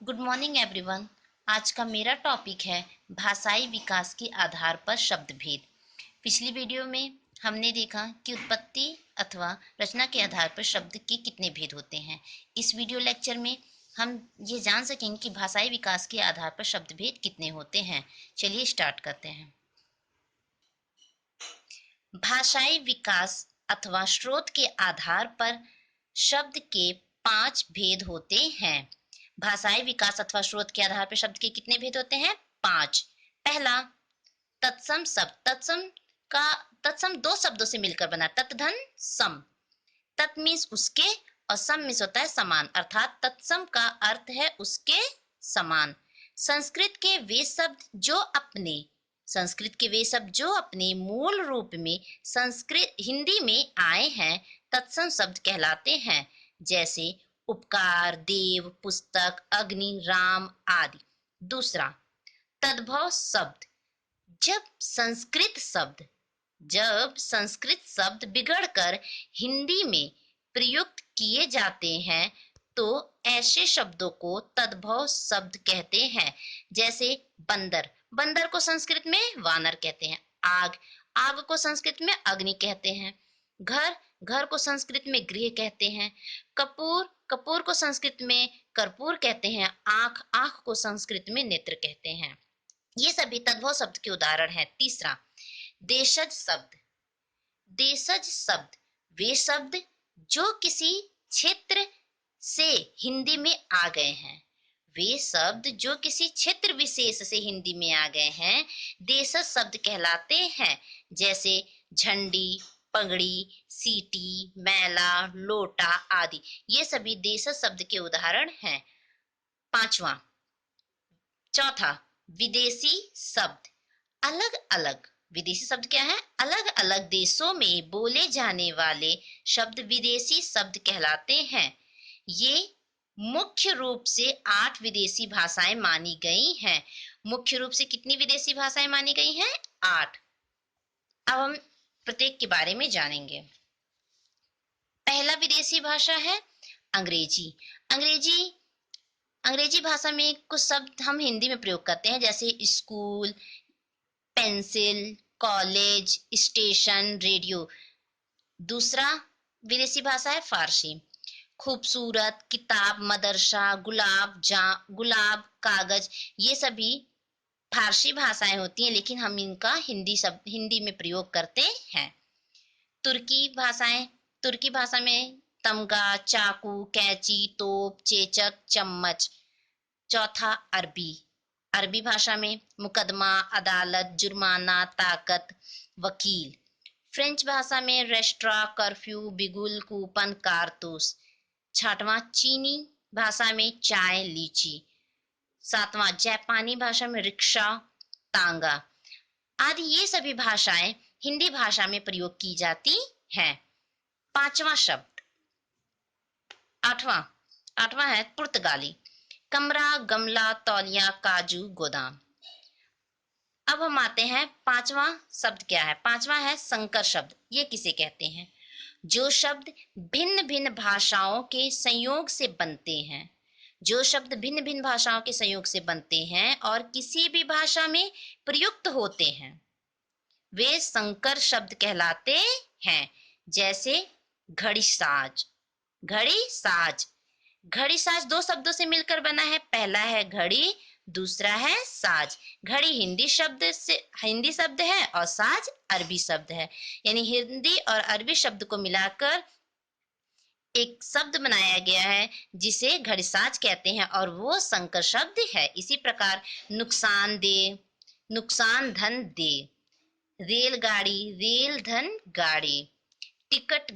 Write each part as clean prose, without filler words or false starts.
Good morning everyone. आज का मेरा टॉपिक है भाषाई विकास के आधार पर शब्द भेद। पिछली वीडियो में हमने देखा कि उत्पत्ति अथवा रचना के आधार पर शब्द के कितने भेद होते हैं। इस वीडियो लेक्चर में हम ये जान सकेंगे कि भाषाई विकास के आधार पर शब्द भेद कितने होते हैं। चलिए स्टार्ट करते हैं। भाषाई विकास अथवा स्रोत के आधार पर शब्द के 5 भेद होते हैं। भाषाई विकास अथवा स्रोत के आधार पर शब्द के कितने भेद होते हैं? 5। पहला, तत्सम शब्द। तत्सम 2 शब्दों से मिलकर बना, तत् धन सम। तत् मीन्स उसके और सम मीन्स होता है समान, अर्थात तत्सम का अर्थ है उसके समान। संस्कृत के वे शब्द जो अपने मूल रूप में संस्कृत हिंदी में आए हैं तत्सम शब्द कहलाते हैं, जैसे उपकार, देव, पुस्तक, अग्नि, राम आदि। दूसरा, तद्भव शब्द। जब संस्कृत शब्द बिगड़कर हिंदी में प्रयुक्त किए जाते हैं तो ऐसे शब्दों को तद्भव शब्द कहते हैं, जैसे बंदर। बंदर को संस्कृत में वानर कहते हैं। आग को संस्कृत में अग्नि कहते हैं। घर को संस्कृत में गृह कहते हैं। कपूर को संस्कृत में कर्पूर कहते हैं। आंख को संस्कृत में नेत्र कहते हैं। ये सभी तद्भव शब्द के उदाहरण हैं। तीसरा, देशज शब्द वे शब्द जो किसी क्षेत्र से हिंदी में आ गए हैं। वे शब्द जो किसी क्षेत्र विशेष से हिंदी में आ गए हैं देशज शब्द कहलाते हैं, जैसे झंडी, पगड़ी, सीटी, मैला, लोटा आदि। ये सभी देशज शब्द के उदाहरण हैं। चौथा, विदेशी शब्द। विदेशी शब्द क्या है? अलग अलग देशों में बोले जाने वाले शब्द विदेशी शब्द कहलाते हैं। ये मुख्य रूप से 8 विदेशी भाषाएं मानी गई हैं। मुख्य रूप से कितनी विदेशी भाषाएं मानी गई हैं? 8। अब हम प्रत्येक के बारे में जानेंगे। पहला विदेशी भाषा है अंग्रेजी। अंग्रेजी भाषा में कुछ शब्द हम हिंदी में प्रयोग करते हैं, जैसे school, pencil, college, station, radio. दूसरा विदेशी भाषा है फारसी। खूबसूरत, किताब, मदरसा, गुलाब, कागज, ये सभी फारसी भाषाएं होती हैं, लेकिन हम इनका हिंदी में प्रयोग करते हैं। तुर्की भाषा में तमगा, चाकू, कैंची, तोप, चेचक, चम्मच। चौथा, अरबी भाषा में मुकदमा, अदालत, जुर्माना, ताकत, वकील। फ्रेंच भाषा में रेस्ट्रा, कर्फ्यू, बिगुल, कूपन, कारतूस। छठवां, चीनी भाषा में चाय, लीची। सातवां, जापानी भाषा में रिक्शा, तांगा आदि। ये सभी भाषाएं हिंदी भाषा में प्रयोग की जाती हैं। आठवां है पुर्तगाली। कमरा, गमला, तौलिया, काजू, गोदाम। अब हम आते हैं, पांचवा शब्द क्या है? पांचवा है संकर शब्द। ये किसे कहते हैं? जो शब्द भिन्न भिन्न भाषाओं के संयोग से बनते हैं और किसी भी भाषा में प्रयुक्त होते हैं वे संकर शब्द कहलाते हैं, जैसे घड़ी साज। घड़ी साज 2 शब्दों से मिलकर बना है। पहला है घड़ी, दूसरा है साज। घड़ी हिंदी शब्द है और साज अरबी शब्द है, यानी हिंदी और अरबी शब्द को मिलाकर एक शब्द बनाया गया है जिसे घड़ीसाज कहते हैं और वो संकर शब्द है। इसी प्रकार नुकसान धन दे, रेलगाड़ी, रेल धन गाड़ी, टिकट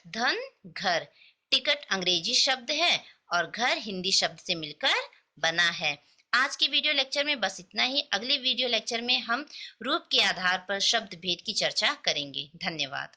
धन घर। टिकट अंग्रेजी शब्द है और घर हिंदी शब्द से मिलकर बना है। आज के वीडियो लेक्चर में बस इतना ही। अगले वीडियो लेक्चर में हम रूप के आधार पर शब्द भेद की चर्चा करेंगे। धन्यवाद।